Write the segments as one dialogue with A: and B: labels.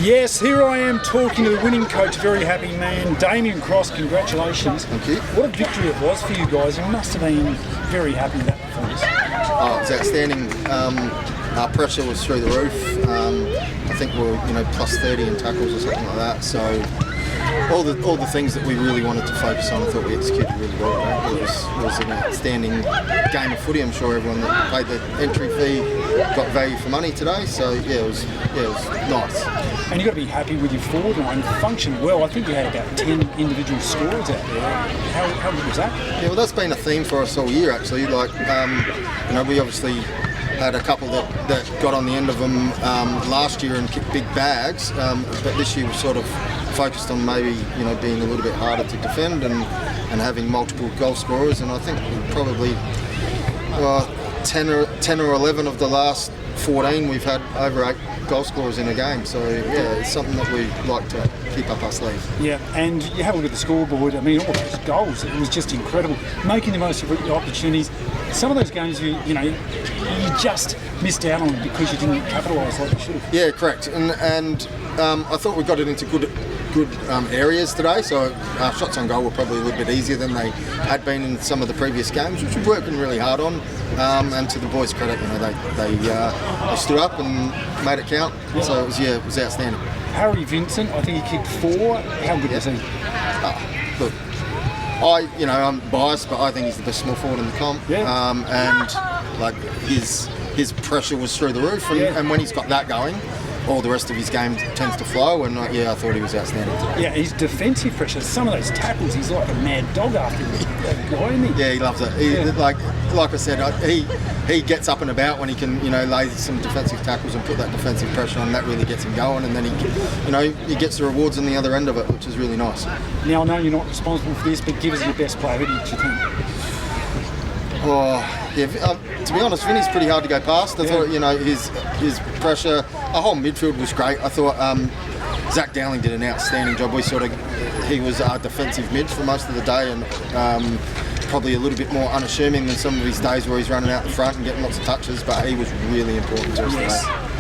A: Yes, here I am talking to the winning coach, very happy man, Damien Cross. Congratulations.
B: Thank you.
A: What a victory it was for you guys. You must have been very happy with that performance.
B: Oh, it was outstanding. Our pressure was through the roof. I think we were, plus 30 in tackles or something like that. So all the things that we really wanted to focus on, I thought we executed really well. Right? It was an outstanding game of footy. I'm sure everyone that paid the entry fee got value for money today. So it was nice.
A: And you've got to be happy with your forward line. It functioned well. I think you had about 10 individual scorers out there. How good was that?
B: Yeah, well, that's been a theme for us all year, actually. We obviously had a couple that got on the end of them last year and kicked big bags, but this year we sort of focused on maybe being a little bit harder to defend and having multiple goal scorers. And I think probably 10 or 11 of the last 14 we've had over 8 goal scorers in a game. So yeah, it's something that we like to keep up our sleeve.
A: Yeah, and you have a look at the scoreboard. I mean, all those goals, it was just incredible. Making the most of your opportunities. Some of those games you just missed out on because you didn't capitalise like you should have.
B: Yeah, correct. And I thought we got it into good areas today, so our shots on goal were probably a little bit easier than they had been in some of the previous games, which we're working really hard on. And to the boys' credit, they stood up and made it count. Yeah. So it was outstanding.
A: Harry Vincent, I think he kicked 4. How good was he?
B: Look, I'm biased, but I think he's the best small forward in the comp.
A: Yeah.
B: And his pressure was through the roof, and when he's got that going, all the rest of his game tends to flow, and I thought he was outstanding today.
A: Yeah, his defensive pressure, some of those tackles, he's like a mad dog after that guy, isn't he?
B: Yeah, he loves it. Like I said, he gets up and about when he can, lay some defensive tackles and put that defensive pressure on. That really gets him going, and then he gets the rewards on the other end of it, which is really nice.
A: Now, I know you're not responsible for this, but give us your best player. Who did you think?
B: Oh, yeah. To be honest, Vinny's pretty hard to go past. I thought, his pressure, our whole midfield was great. I thought Zach Dowling did an outstanding job. He was our defensive mid for most of the day, and probably a little bit more unassuming than some of his days where he's running out the front and getting lots of touches. But he was really important to us today.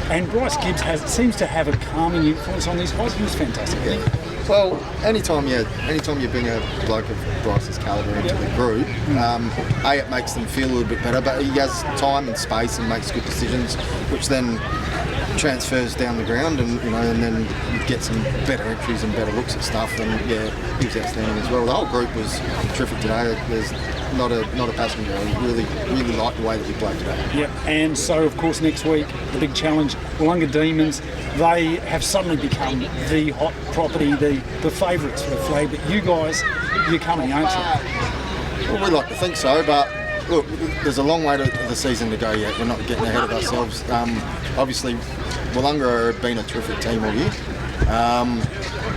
A: And Bryce Gibbs seems to have a calming influence on these guys. He was fantastic.
B: Yeah. Well, anytime you bring a bloke of Bryce's calibre into the group, it makes them feel a little bit better, but he has time and space and makes good decisions, which then transfers down the ground, and then you get some better entries and better looks at stuff. And he was outstanding as well. The whole group was terrific today. There's not a passenger. I really liked the way that we played today.
A: Yeah, and so of course next week the big challenge, Wollonga Demons. They have suddenly become the hot property, the favourites for the flag. But you guys, you're coming, aren't you?
B: Well, we like to think so, but look, there's a long way to the season to go yet. We're not getting ahead of ourselves. Obviously, Wollonga have been a terrific team all year,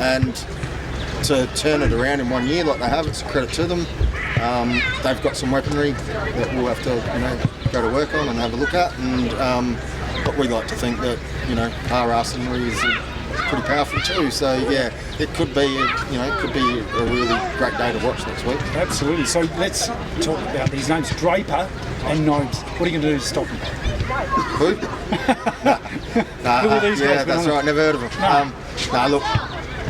B: and to turn it around in 1 year like they have, it's a credit to them. They've got some weaponry that we'll have to go to work on and have a look at, and but we like to think that our arsenal is pretty powerful too. So it could be a really great day to watch next week.
A: Absolutely. So let's talk about these names, Draper and Nobes. What are you going to do to stop them?
B: Who?
A: Who are these guys?
B: That's right. Never heard of them. Look,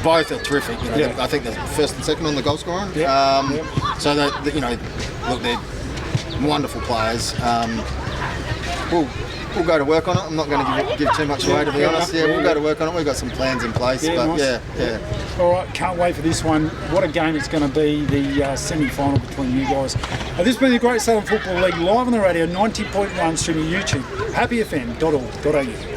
B: both are terrific. I think they're first and second on the goal scoring. So look, they're wonderful players. We'll go to work on it. I'm not going to give too much away, to be honest. We'll go to work on it. We've got some plans in place.
A: Nice. All right, can't wait for this one. What a game it's going to be, the semi-final between you guys. This has been the Great Southern Football League live on the radio, 90.1, streaming YouTube, happyfm.org.au.